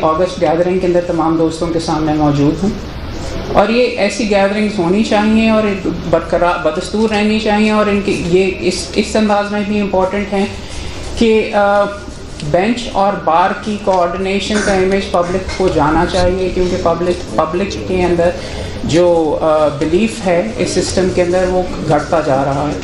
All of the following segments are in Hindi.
अगस्त गैदरिंग के अंदर तमाम दोस्तों के सामने मौजूद हूँ और ये ऐसी गैदरिंग्स होनी चाहिए और बरकरार बदस्तूर रहनी चाहिए और इनके ये इस अंदाज में भी इम्पोर्टेंट हैं कि बेंच और बार की कोऑर्डिनेशन का इमेज पब्लिक को जाना चाहिए, क्योंकि पब्लिक के अंदर जो बिलीफ है इस सिस्टम के अंदर वो घटता जा रहा है।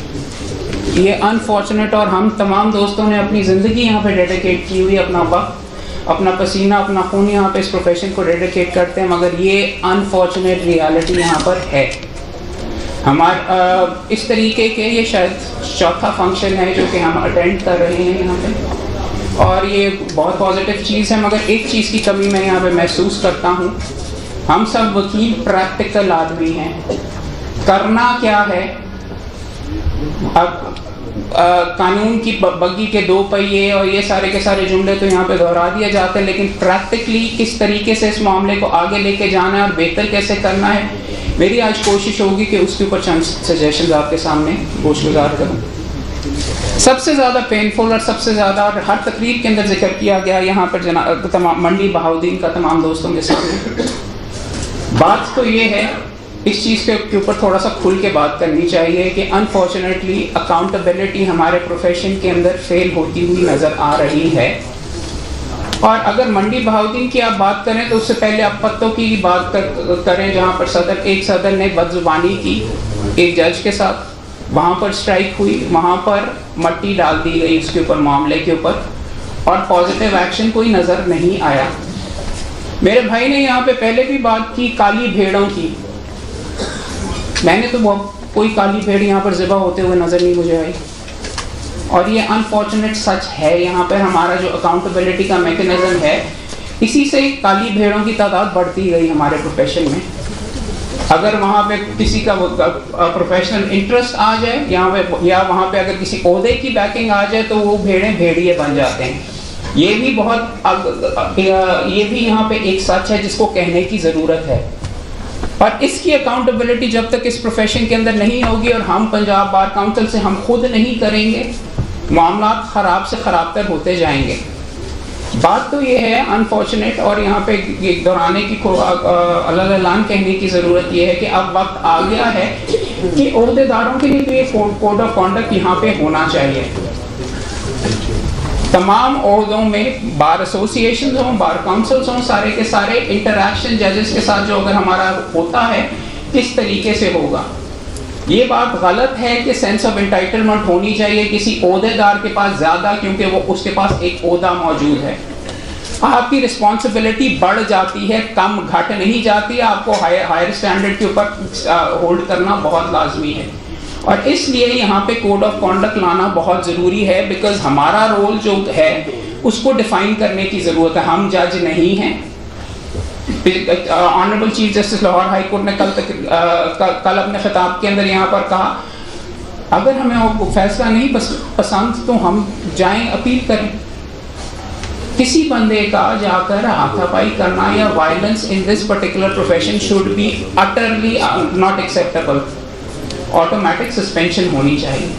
ये अनफॉर्चुनेट, और हम तमाम दोस्तों ने अपनी ज़िंदगी यहाँ पे डेडिकेट की हुई, अपना वक्त, अपना पसीना, अपना खून यहाँ पे इस प्रोफेशन को डेडिकेट करते हैं, मगर ये अनफॉर्चुनेट रियलिटी यहाँ पर है। इस तरीके के ये शायद चौथा फंक्शन है जो कि हम अटेंड कर रहे हैं यहाँ पे, और ये बहुत पॉजिटिव चीज़ है, मगर एक चीज़ की कमी मैं यहाँ पे महसूस करता हूँ। हम सब वकील प्रैक्टिकल आदमी हैं। करना क्या है, अब कानून की बग्गी के दो पहिए और ये सारे के सारे जुमले तो यहाँ पे दोहरा दिए जाते हैं, लेकिन प्रैक्टिकली किस तरीके से इस मामले को आगे लेके जाना है और बेहतर कैसे करना है, मेरी आज कोशिश होगी कि उसके ऊपर चंद सजेशंस आपके सामने गोशगुजार करूँ। सबसे ज़्यादा पेनफुल और सबसे ज़्यादा और हर तकरीर के अंदर जिक्र किया गया यहाँ पर मंडी बहाउद्दीन का तमाम दोस्तों के सामने, बात तो ये है, इस चीज़ के ऊपर थोड़ा सा खुल के बात करनी चाहिए कि अनफॉर्चुनेटली अकाउंटेबिलिटी हमारे प्रोफेशन के अंदर फेल होती हुई नज़र आ रही है। और अगर मंडी बहाउद्दीन की आप बात करें तो उससे पहले आप पत्तों की बात करें, जहाँ पर एक सदर ने बदजुबानी की एक जज के साथ, वहाँ पर स्ट्राइक हुई, वहाँ पर मट्टी डाल दी गई उसके ऊपर, मामले के ऊपर, और पॉजिटिव एक्शन कोई नज़र नहीं आया। मेरे भाई ने यहाँ पे पहले भी बात की काली भेड़ों की, मैंने तो कोई काली भेड़ यहाँ पर ज़िबा होते हुए नज़र नहीं मुझे आई, और ये अनफॉर्चुनेट सच है। यहाँ पर हमारा जो अकाउंटेबिलिटी का मैकेनिज़्म है, इसी से काली भेड़ों की तादाद बढ़ती गई हमारे प्रोफेशन में। अगर वहाँ पे किसी का प्रोफेशनल इंटरेस्ट आ जाए यहाँ पे, या वहाँ पे अगर किसी ओहदे की बैकिंग आ जाए, तो वो भेड़िए बन जाते हैं। ये भी यहाँ पे एक सच है जिसको कहने की ज़रूरत है, और इसकी अकाउंटेबिलिटी जब तक इस प्रोफेशन के अंदर नहीं होगी और हम पंजाब बार काउंसिल से हम खुद नहीं करेंगे, मामला ख़राब से ख़राब तर होते जाएंगे। बात तो ये है अनफॉर्चुनेट, और यहाँ पे ये दोहराने की अल्लाह कहने की ज़रूरत ये है कि अब वक्त आ गया है कि ओहदेदारों के लिए तो ये कोड ऑफ कॉन्डक्ट यहाँ पे होना चाहिए। तमाम ओहदों में, बार एसोसिएशन हों, बार काउंसिल्स हों, सारे के सारे इंटरैक्शन जजेस के साथ जो अगर हमारा होता है, किस तरीके से होगा। ये बात गलत है कि सेंस ऑफ एंटाइटलमेंट होनी चाहिए किसी ओहदेदार के पास ज़्यादा, क्योंकि वो उसके पास एक ओहदा मौजूद है। आपकी रिस्पॉन्सिबिलिटी बढ़ जाती है, कम घट नहीं जाती। आपको हायर स्टैंडर्ड के ऊपर होल्ड करना बहुत लाजमी है, और इसलिए यहाँ पे कोड ऑफ कॉन्डक्ट लाना बहुत ज़रूरी है, बिकॉज हमारा रोल जो है उसको डिफाइन करने की ज़रूरत है। हम जज नहीं हैं। Honourable chief justice Lahore high court ने कल अपने खिताब के अंदर यहाँ पर कहा, अगर हमें वो फैसला नहीं पसंद तो हम जाएं अपील करें। किसी बंदे का जाकर हाथापाई करना या violence in this particular profession should be utterly not acceptable. Automatic suspension होनी चाहिए।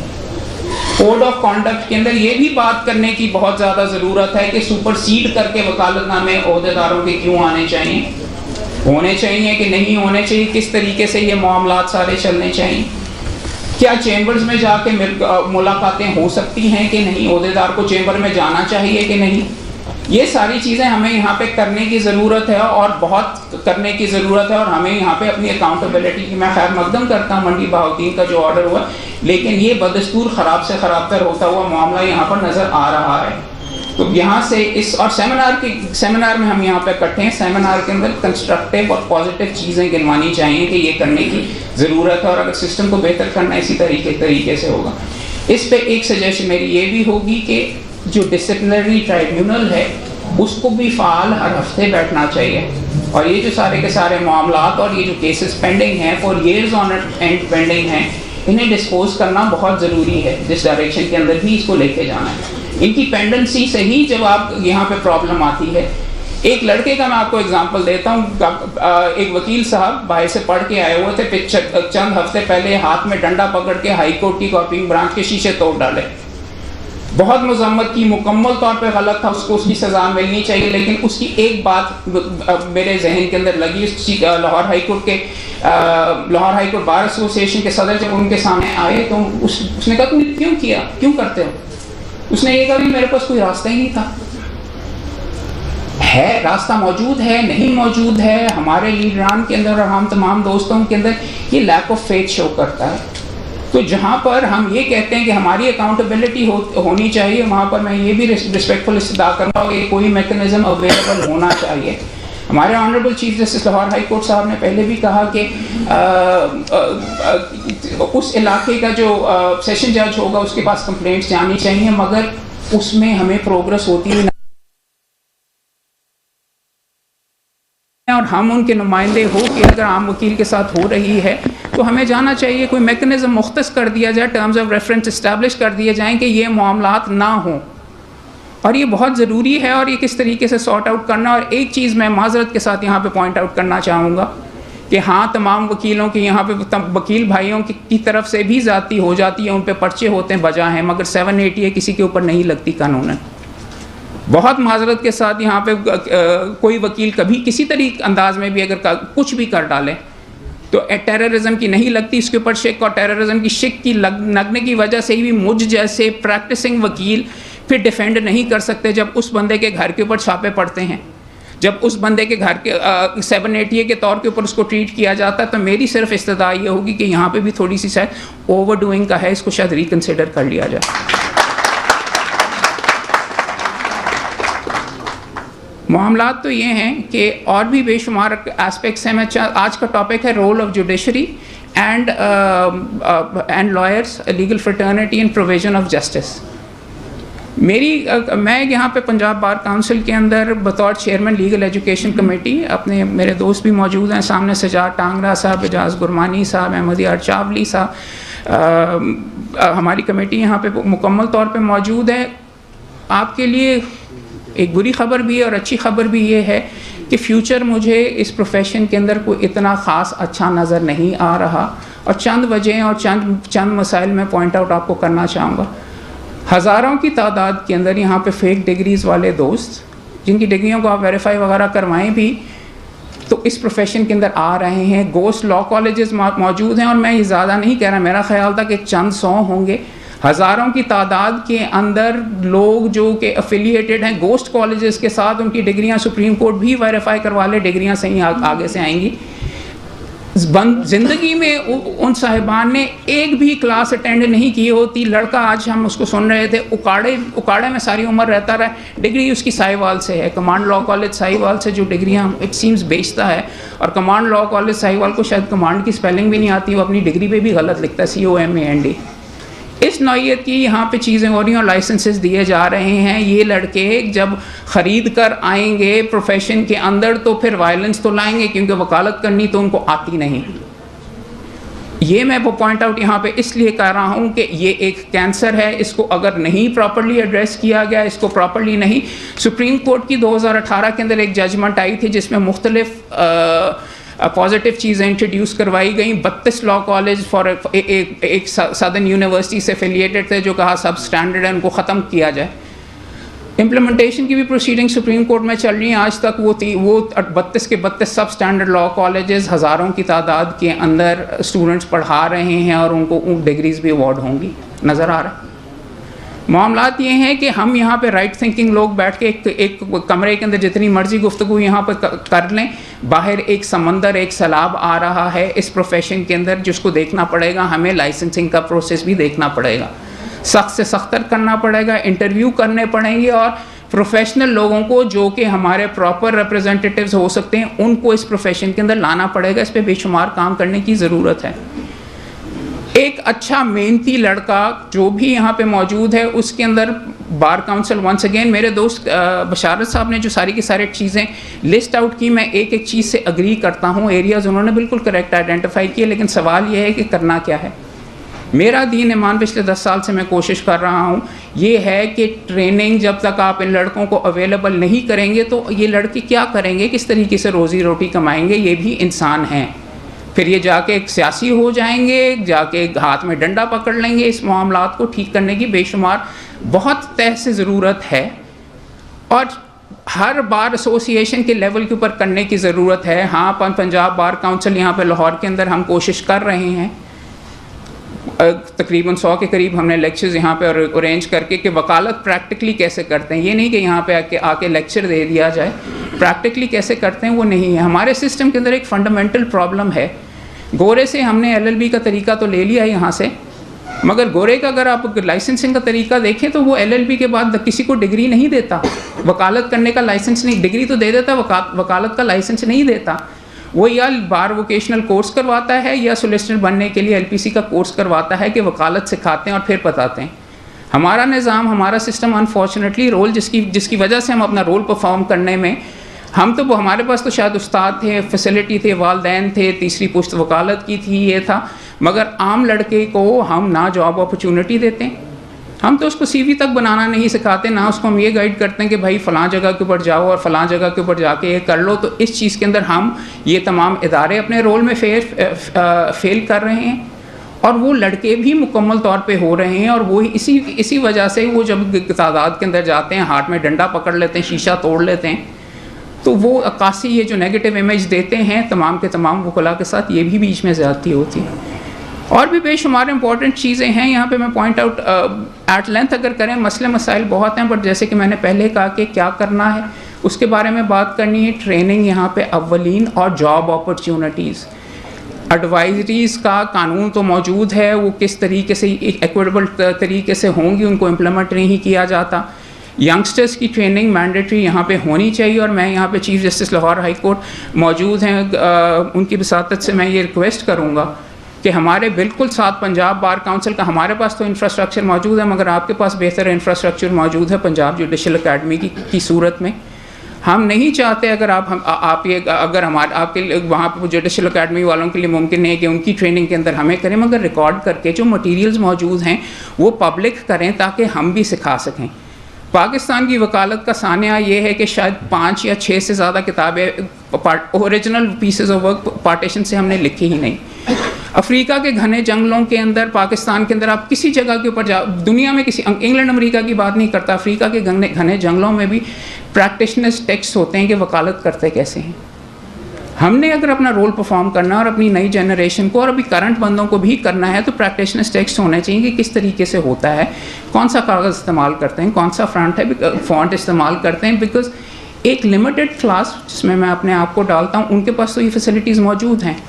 कोड ऑफ कॉन्डक्ट के अंदर ये भी बात करने की बहुत ज़्यादा ज़रूरत है कि सुपरसीड करके वकालतनामे ओहदेदारों के क्यों आने चाहिए, होने चाहिए कि नहीं होने चाहिए, किस तरीके से ये मामलात सारे चलने चाहिए, क्या चेंबर्स में जाके मुलाकातें हो सकती हैं कि नहीं, ओहदेदार को चेंबर में जाना चाहिए कि नहीं। ये सारी चीज़ें हमें यहाँ पे करने की ज़रूरत है, और बहुत करने की ज़रूरत है, और हमें यहाँ पे अपनी अकाउंटेबिलिटी की मैं खैर मकदम करता हूँ मंडी बहाउद्दीन का जो ऑर्डर हुआ, लेकिन ये बदस्तूर ख़राब से ख़राब तर होता हुआ मामला यहाँ पर नज़र आ रहा है। तो यहाँ से इस और सेमिनार में हम यहाँ पे इकट्ठे हैं, सेमिनार के अंदर कंस्ट्रक्टिव और पॉजिटिव चीज़ें गिनवानी चाहिए कि ये करने की ज़रूरत है, और अगर सिस्टम को बेहतर करना इसी तरीके से होगा। इस पर एक सजेशन मेरी ये भी होगी कि जो डिसिप्लिनरी ट्राइब्यूनल है उसको भी फ़ाल हर हफ्ते बैठना चाहिए, और ये जो सारे के सारे मामलात और ये जो केसेस पेंडिंग हैं, for years on and pending हैं, इन्हें डिस्पोज करना बहुत ज़रूरी है। जिस डायरेक्शन के अंदर भी इसको लेके जाना है, इनकी पेंडेंसी से ही जब आप यहाँ पे प्रॉब्लम आती है। एक लड़के का मैं आपको एग्जांपल देता हूँ। एक वकील साहब बाहर से पढ़ के आए हुए थे, चंद हफ्ते पहले हाथ में डंडा पकड़ के हाई कोर्ट की कॉपिंग ब्रांच के शीशे तोड़ डाले। बहुत मजम्मत की, मुकम्मल तौर पे गलत था, उसको उसकी सज़ा मिलनी चाहिए। लेकिन उसकी एक बात मेरे जहन के अंदर लगी, Lahore high court bar association के सदर जब उनके सामने आए तो उसने कहा तुमने क्यों किया, क्यों करते हो? उसने ये कहा कि मेरे पास कोई रास्ता ही नहीं था। है रास्ता मौजूद है, नहीं मौजूद है, हमारे लीडरान के अंदर और हम तमाम दोस्तों के अंदर ये लैक ऑफ फेथ शो करता है। तो जहाँ पर हम ये कहते हैं कि हमारी अकाउंटेबिलिटी होनी चाहिए, वहाँ पर मैं ये भी रिस्पेक्टफुल इस्तदा करूँगा कि कोई मैकेनिज्म अवेलेबल होना चाहिए। हमारे honourable chief justice Lahore high court साहब ने पहले भी कहा कि उस इलाके का जो सेशन जज होगा उसके पास कंप्लेंट्स जानी चाहिए, मगर उसमें हमें प्रोग्रेस होती हुई और हम उनके नुमाइंदे हो कि अगर आम वकील के साथ हो रही है तो हमें जाना चाहिए, कोई मैकेनिज्म मुख्तस कर दिया जाए, टर्म्स ऑफ रेफरेंस इस्टेब्लिश कर दिए जाएं कि ये मामलात ना हों। और ये बहुत ज़रूरी है और ये किस तरीके से सॉर्ट आउट करना। और एक चीज़ मैं माजरत के साथ यहाँ पे पॉइंट आउट करना चाहूँगा कि हाँ, तमाम वकीलों की यहाँ पे वकील भाइयों की तरफ से भी ज़्यादती हो जाती है, उन पे पर्चे होते हैं, बजा हैं, मगर 780 किसी के ऊपर नहीं लगती कानूनन। बहुत माजरत के साथ यहाँ पे कोई वकील कभी किसी तरीके अंदाज में भी अगर कुछ भी कर डाले तो टेररिज्म की नहीं लगती, इसके ऊपर शिक, और टेररिज्म की शिक की लगने की वजह से ही मुझ जैसे प्रैक्टिसिंग वकील फिर डिफेंड नहीं कर सकते जब उस बंदे के घर के ऊपर छापे पड़ते हैं, जब उस बंदे के घर के 780 के तौर के ऊपर उसको ट्रीट किया जाता है। तो मेरी सिर्फ इस्तदा ये होगी कि यहाँ पे भी थोड़ी सी शायद ओवर डूइंग का है, इसको शायद रिकन्सिडर कर लिया जाए। मामलात तो ये हैं कि और भी बेशुमार एस्पेक्ट्स हैं। मैं आज का टॉपिक है role of judiciary and lawyers, legal fraternity and provision of justice. मैं यहाँ पे पंजाब बार काउंसिल के अंदर बतौर चेयरमैन लीगल एजुकेशन कमेटी, अपने मेरे दोस्त भी मौजूद हैं सामने, सजाद टांगरा साहब, एजाज गुरमानी साहब, अहमद यार चावली साहब, हमारी कमेटी यहाँ पे मुकम्मल तौर पे मौजूद है। आपके लिए एक बुरी खबर भी है और अच्छी खबर भी ये है कि फ्यूचर मुझे इस प्रोफेशन के अंदर कोई इतना ख़ास अच्छा नज़र नहीं आ रहा, और चंद वजह और चंद मसाइल में पॉइंट आउट आपको करना चाहूँगा। हज़ारों की तादाद के अंदर यहाँ पे फेक डिग्रीज़ वाले दोस्त, जिनकी डिग्रियों को आप वेरीफाई वगैरह करवाएं भी, तो इस प्रोफेशन के अंदर आ रहे हैं। गोस्ट लॉ कॉलेजेस मौजूद हैं, और मैं ये ज़्यादा नहीं कह रहा, मेरा ख्याल था कि चंद 100 होंगे। हज़ारों की तादाद के अंदर लोग जो कि एफिलिएटेड हैं गोस्ट कॉलेजेस के साथ, उनकी डिग्रियां सुप्रीम कोर्ट भी वेरीफाई करवा ले, डिग्रियां सही आगे से आएंगी। ज़िंदगी में उन साहिबान ने एक भी क्लास अटेंड नहीं की होती। लड़का, आज हम उसको सुन रहे थे, उकाड़े में सारी उम्र रहता रहा, डिग्री उसकी साहिवाल से है, कमांड लॉ कॉलेज साहिवाल से जो डिग्रियां इट सीम्स बेचता है, और कमांड लॉ कॉलेज साहिवाल को शायद कमांड की स्पेलिंग भी नहीं आती, वो अपनी डिग्री पे भी गलत लिखता है, COMAND। इस नौइयत की यहाँ पे चीज़ें हो रही हैं और लाइसेंसेस दिए जा रहे हैं। ये लड़के जब ख़रीद कर आएंगे प्रोफेशन के अंदर तो फिर वायलेंस तो लाएंगे, क्योंकि वकालत करनी तो उनको आती नहीं। ये मैं वो पॉइंट आउट यहाँ पे इसलिए कर रहा हूँ कि ये एक कैंसर है, इसको अगर नहीं प्रॉपर्ली एड्रेस किया गया, इसको प्रॉपर्ली नहीं, सुप्रीम कोर्ट की 2018 के अंदर एक जजमेंट आई थी जिसमें मुख्तलिफ पॉजिटिव चीज़ें इंट्रोड्यूस करवाई गई। 32 लॉ कॉलेज फॉर एक सदर्न यूनिवर्सिटी से एफिलिएटेड थे जो कहा सब स्टैंडर्ड है, उनको ख़त्म किया जाए। इम्प्लीमेंटेशन की भी प्रोसीडिंग सुप्रीम कोर्ट में चल रही है। आज तक वो 32 के 32 सब स्टैंडर्ड लॉ कॉलेजेस हज़ारों की तादाद के अंदर स्टूडेंट्स पढ़ा रहे हैं और उनको डिग्रीज़ भी अवार्ड होंगी, नज़र आ रहा है। मामलात ये हैं कि हम यहाँ पे राइट थिंकिंग लोग बैठ के एक कमरे के अंदर जितनी मर्जी गुफ्तगू यहाँ पर कर लें, बाहर एक समंदर, एक सैलाब आ रहा है इस प्रोफेशन के अंदर, जिसको देखना पड़ेगा। हमें लाइसेंसिंग का प्रोसेस भी देखना पड़ेगा, सख्त से सख्तर करना पड़ेगा, इंटरव्यू करने पड़ेंगे, और प्रोफेशनल लोगों को जो कि हमारे प्रॉपर रिप्रेजेंटेटिव्स हो सकते हैं उनको इस प्रोफेशन के अंदर लाना पड़ेगा। इस पर बेशुमार काम करने की ज़रूरत है। एक अच्छा मेहनती लड़का जो भी यहाँ पे मौजूद है, उसके अंदर बार काउंसिल वंस अगेन, मेरे दोस्त बशारत साहब ने जो सारी की सारी चीज़ें लिस्ट आउट की, मैं एक एक चीज़ से अग्री करता हूँ। एरियाज़ उन्होंने बिल्कुल करेक्ट आइडेंटिफाई किए, लेकिन सवाल यह है कि करना क्या है। मेरा दीन ईमान पिछले 10 साल से मैं कोशिश कर रहा हूँ, ये है कि ट्रेनिंग जब तक आप इन लड़कों को अवेलेबल नहीं करेंगे तो ये लड़के क्या करेंगे, किस तरीके से रोज़ी रोटी कमाएंगे। ये भी इंसान हैं, फिर ये जाके एक सियासी हो जाएंगे, जाके हाथ में डंडा पकड़ लेंगे। इस मामलात को ठीक करने की बेशुमार बहुत तह से ज़रूरत है और हर बार एसोसिएशन के लेवल के ऊपर करने की ज़रूरत है। हाँ, पंजाब बार काउंसिल यहाँ पे लाहौर के अंदर हम कोशिश कर रहे हैं, तकरीबन 100 के करीब हमने लेक्चर्स यहाँ पे अरेंज करके कि वकालत प्रैक्टिकली कैसे करते हैं। ये नहीं कि यहाँ पे आके लेक्चर दे दिया जाए, प्रैक्टिकली कैसे करते हैं वो नहीं है। हमारे सिस्टम के अंदर एक फंडामेंटल प्रॉब्लम है। गोरे से हमने LLB का तरीका तो ले लिया है यहाँ से, मगर गोरे का अगर आप लाइसेंसिंग का तरीका देखें तो वो LLB के बाद किसी को डिग्री नहीं देता, वकालत करने का लाइसेंस नहीं, डिग्री तो दे देता, वकालत का लाइसेंस नहीं देता। वो या बार वोकेशनल कोर्स करवाता है या सोलिसिटर बनने के लिए LPC का कोर्स करवाता है कि वकालत सिखाते हैं और फिर बताते हैं। हमारा निज़ाम, हमारा सिस्टम अनफॉर्चुनेटली रोल जिसकी वजह से हम अपना रोल परफॉर्म करने में, हम तो हमारे पास तो शायद उस्ताद थे, फैसिलिटी थे, वालदैन थे, तीसरी पुश्त वकालत की थी, ये था, मगर आम लड़के को हम ना जॉब अपॉर्चुनिटी देते हैं। हम तो उसको CV तक बनाना नहीं सिखाते, ना उसको हम ये गाइड करते हैं कि भाई फ़लाँ जगह के ऊपर जाओ और फ़लाँ जगह के ऊपर जाके ये कर लो। तो इस चीज़ के अंदर हम ये तमाम इदारे अपने रोल में फेल कर रहे हैं और वो लड़के भी मुकम्मल तौर पे हो रहे हैं। और वो इसी वजह से वो जब तादाद के अंदर जाते हैं, हाथ में डंडा पकड़ लेते हैं, शीशा तोड़ लेते हैं, तो वो अक्कासी ये जो नेगेटिव इमेज देते हैं तमाम के तमाम वकला के साथ, ये भी बीच में ज़्यादती होती है। और भी बेशुमार इंपॉर्टेंट चीज़ें हैं यहाँ पे, मैं पॉइंट आउट एट लेंथ अगर करें, मसले मसाइल बहुत हैं, बट जैसे कि मैंने पहले कहा कि क्या करना है उसके बारे में बात करनी है। ट्रेनिंग यहाँ पे अव्वलीन और जॉब अपॉर्चुनिटीज़, एडवाइजरीज़ का कानून तो मौजूद है, वो किस तरीके से इक्विटेबल तरीके से होंगी उनको इम्प्लीमेंट नहीं किया जाता। यंगस्टर्स की ट्रेनिंग मैंडेटरी यहाँ पे होनी चाहिए और मैं यहाँ पे chief justice Lahore high court मौजूद हैं, उनकी वसातत से मैं ये रिक्वेस्ट करूँगा कि हमारे बिल्कुल साथ पंजाब बार काउंसिल का, हमारे पास तो इंफ्रास्ट्रक्चर मौजूद है मगर आपके पास बेहतर इंफ्रास्ट्रक्चर मौजूद है पंजाब जुडिशल अकेडमी की सूरत में। हम नहीं चाहते अगर अगर हमारे आपके वहाँ पर जुडिशल अकेडमी वालों के लिए मुमकिन है कि उनकी ट्रेनिंग के अंदर हमें करें, मगर रिकॉर्ड करके जो मटीरियल्स मौजूद हैं वो पब्लिक करें ताकि हम भी सिखा सकें। पाकिस्तान की वकालत का सानिया ये है कि शायद 5 या 6 से ज़्यादा किताबें original pieces of work partition से हमने लिखी ही नहीं। अफ्रीका के घने जंगलों के अंदर, पाकिस्तान के अंदर आप किसी जगह के ऊपर जाओ, दुनिया में किसी, इंग्लैंड अमेरिका की बात नहीं करता, अफ्रीका के घने जंगलों में भी प्रैक्टिशनर्स टेक्स्ट होते हैं कि वकालत करते कैसे हैं। हमने अगर अपना रोल परफॉर्म करना और अपनी नई जनरेशन को और अभी करंट बंदों को भी करना है तो प्रैक्टिशनर्स टेक्स्ट होने चाहिए कि किस तरीके से होता है, कौन सा कागज़ इस्तेमाल करते हैं, कौन सा फॉन्ट इस्तेमाल करते हैं। बिकॉज एक लिमिटेड क्लास जिसमें मैं अपने आप को डालता हूँ, उनके पास तो ये फैसिलिटीज़ मौजूद हैं,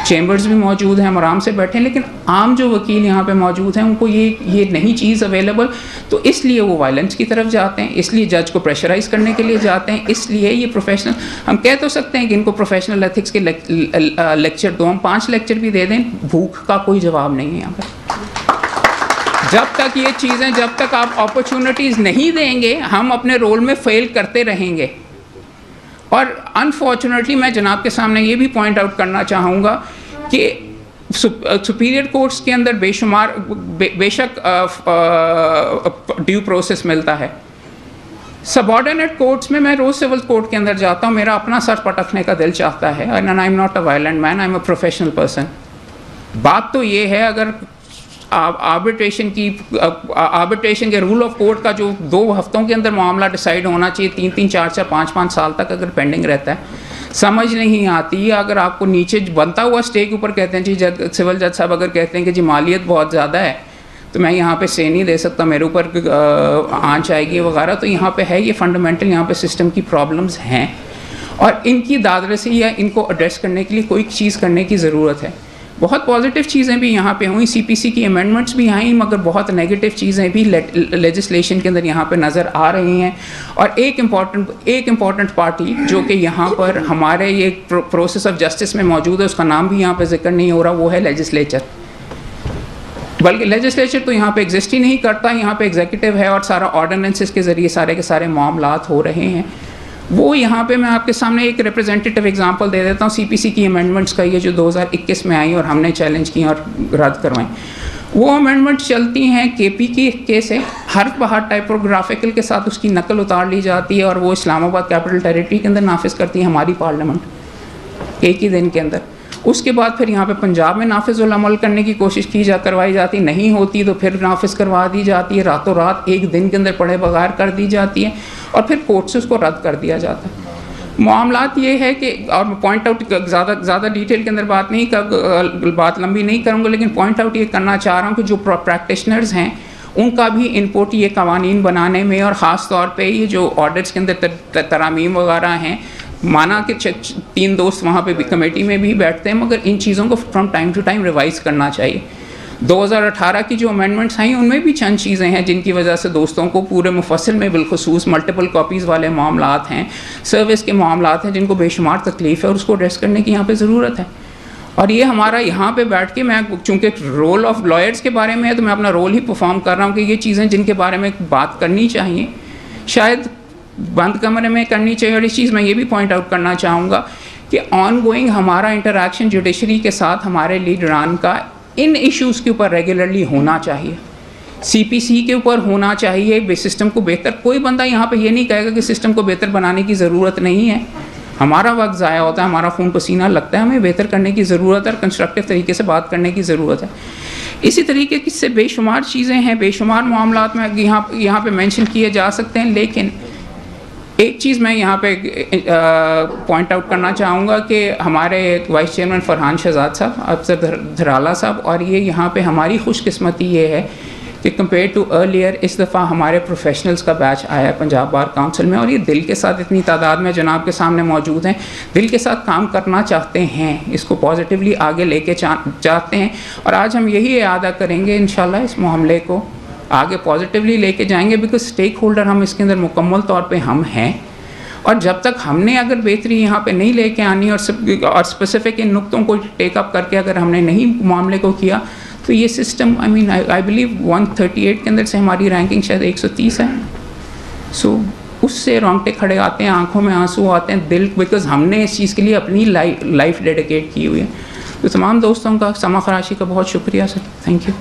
चैम्बर्स भी मौजूद हैं, हम आराम से बैठे हैं, लेकिन आम जो वकील यहाँ पे मौजूद हैं उनको ये नहीं चीज़ अवेलेबल, तो इसलिए वो वायलेंस की तरफ जाते हैं, इसलिए जज को प्रेशराइज करने के लिए जाते हैं। इसलिए ये प्रोफेशनल, हम कह तो सकते हैं कि इनको प्रोफेशनल एथिक्स के लेक्चर दो, हम 5 लेक्चर भी दे दें, भूख का कोई जवाब नहीं है यहाँ पर। जब तक ये चीज़ें, जब तक आप अपॉर्चुनिटीज़ नहीं देंगे, हम अपने रोल में फेल करते रहेंगे। और अनफॉर्चुनेटली मैं जनाब के सामने ये भी पॉइंट आउट करना चाहूँगा कि सुपीरियर कोर्ट्स के अंदर बेशुमार बेशक ड्यू प्रोसेस मिलता है। सबऑर्डिनेट कोर्ट्स में मैं रोज़ सिविल कोर्ट के अंदर जाता हूँ, मेरा अपना सर पटकने का दिल चाहता है, and I am not a violent man, I am a professional person. बात तो ये है, अगर आर्बिट्रेशन के रूल ऑफ कोर्ट का जो 2 हफ्तों के अंदर मामला डिसाइड होना चाहिए, 3-3, 4-4, 5-5 साल तक अगर पेंडिंग रहता है, समझ नहीं आती। अगर आपको नीचे बनता हुआ स्टे के ऊपर कहते हैं जी, सिविल जज साहब अगर कहते हैं कि जी मालियत बहुत ज़्यादा है तो मैं यहाँ पे स्टे नहीं दे सकता, मेरे ऊपर आंच आएगी वगैरह, तो यहाँ पे है ये फंडामेंटल, यहाँ पे सिस्टम की प्रॉब्लम्स हैं और इनकी दादरसी या इनको एड्रेस करने के लिए कोई चीज़ करने की ज़रूरत है। बहुत पॉजिटिव चीज़ें भी यहाँ पे हुई, CPC की अमेंडमेंट्स भी आई, मगर बहुत नेगेटिव चीज़ें भी लेजिस्लेशन के अंदर यहाँ पे नज़र आ रही हैं। और एक इम्पॉर्टेंट पार्टी जो कि यहाँ पर हमारे ये प्रोसेस ऑफ जस्टिस में मौजूद है, उसका नाम भी यहाँ पे जिक्र नहीं हो रहा, वो है लेजिस्लेचर। बल्कि लेजिस्लेचर तो यहाँ पे एग्जिस्ट ही नहीं करता, यहाँ पे एग्जीक्यूटिव है और सारा ऑर्डिनेंसेस के ज़रिए सारे के सारे मामलात हो रहे हैं। वो यहाँ पे मैं आपके सामने एक रिप्रेजेंटेटिव एग्जांपल दे देता हूँ, CPC की अमेंडमेंट्स का, ये जो 2021 में आई और हमने चैलेंज की और रद्द करवाई। वो अमेंडमेंट चलती हैं KP के से, हर बाहर टाइपोग्राफिकल के साथ उसकी नकल उतार ली जाती है और वो इस्लामाबाद कैपिटल टेरिटरी के अंदर नाफिज करती है हमारी पार्लियामेंट एक ही दिन के अंदर। उसके बाद फिर यहाँ पे पंजाब में नाफिजुल अमल करने की कोशिश करवाई जाती, नहीं होती तो फिर नाफिज करवा दी जाती है, रातों रात एक दिन के अंदर पढ़े बगैर कर दी जाती है और फिर कोर्ट से उसको रद्द कर दिया जाता है। मामलात ये है कि, और पॉइंट आउट ज़्यादा डिटेल के अंदर बात लंबी नहीं करूँगा, लेकिन पॉइंट आउट ये करना चाह रहा हूँ कि जो प्रैक्टिशनर्स हैं उनका भी इनपुट ये कवानीन बनाने में, और ख़ास तौर पे ये जो ऑर्डर्स के अंदर तरामीम वगैरह हैं, माना कि 3 दोस्त वहाँ पे भी कमेटी में भी बैठते हैं, मगर इन चीज़ों को from time to time revise करना चाहिए। 2018 की जो अमेंडमेंट्स आई उनमें भी चंद चीज़ें हैं जिनकी वजह से दोस्तों को पूरे मुफस्सिल में बिलखुसूस मल्टीपल कॉपीज़ वाले मामलात हैं, सर्विस के मामलात हैं जिनको बेशुमार तकलीफ़ है और उसको एड्रेस करने की यहाँ पे ज़रूरत है। और ये हमारा यहाँ पे बैठ के, मैं चूँकि रोल ऑफ लॉयर्स के बारे में है तो मैं अपना रोल ही परफॉर्म कर रहा हूँ कि ये चीज़ें जिनके बारे में बात करनी चाहिए शायद बंद कमरे में करनी चाहिए। और इस चीज़ में ये भी पॉइंट आउट करना चाहूँगा कि ऑन गोइंग हमारा इंटरेक्शन जुडिशरी के साथ हमारे लीडरान का इन इश्यूज़ के ऊपर रेगुलरली होना चाहिए, CPC के ऊपर होना चाहिए। सिस्टम को बेहतर, कोई बंदा यहाँ पे ये नहीं कहेगा कि सिस्टम को बेहतर बनाने की ज़रूरत नहीं है। हमारा वक्त ज़ाया होता है, हमारा खून पसीना लगता है, हमें बेहतर करने की ज़रूरत है और कंस्ट्रक्टिव तरीके से बात करने की ज़रूरत है। इसी तरीके की से बेशुमार चीज़ें हैं, बेशुमार मामलात में यहाँ पे मेंशन किए जा सकते हैं, लेकिन एक चीज़ मैं यहाँ पे पॉइंट आउट करना चाहूँगा कि हमारे वाइस चेयरमैन फरहान शहजाद साहब, अफसर धराला साहब, और ये यहाँ पे हमारी खुशकिस्मती ये है कि कंपेयर टू अर्लियर इस दफ़ा हमारे प्रोफेशनल्स का बैच आया है पंजाब बार काउंसिल में, और ये दिल के साथ इतनी तादाद में जनाब के सामने मौजूद हैं, दिल के साथ काम करना चाहते हैं, इसको पॉजिटिवली आगे लेके चाहते हैं। और आज हम यही इरादा करेंगे इंशाल्लाह, इस मामले को आगे पॉजिटिवली लेके जाएंगे, बिकॉज स्टेक होल्डर हम इसके अंदर मुकम्मल तौर पे हम हैं। और जब तक हमने अगर बेहतरी यहाँ पे नहीं लेके आनी और स्पेसिफिक इन नुक्तों को टेकअप करके अगर हमने नहीं मामले को किया तो ये सिस्टम, आई बिलीव 138 के अंदर से हमारी रैंकिंग शायद 130 है। सो उससे रोंगटे खड़े आते हैं, आंखों में आंसू आते हैं, दिल, बिकॉज हमने इस चीज़ के लिए अपनी लाइफ डेडिकेट की हुई है। तो तमाम दोस्तों का, समा खराशी का बहुत शुक्रिया सर, थैंक यू।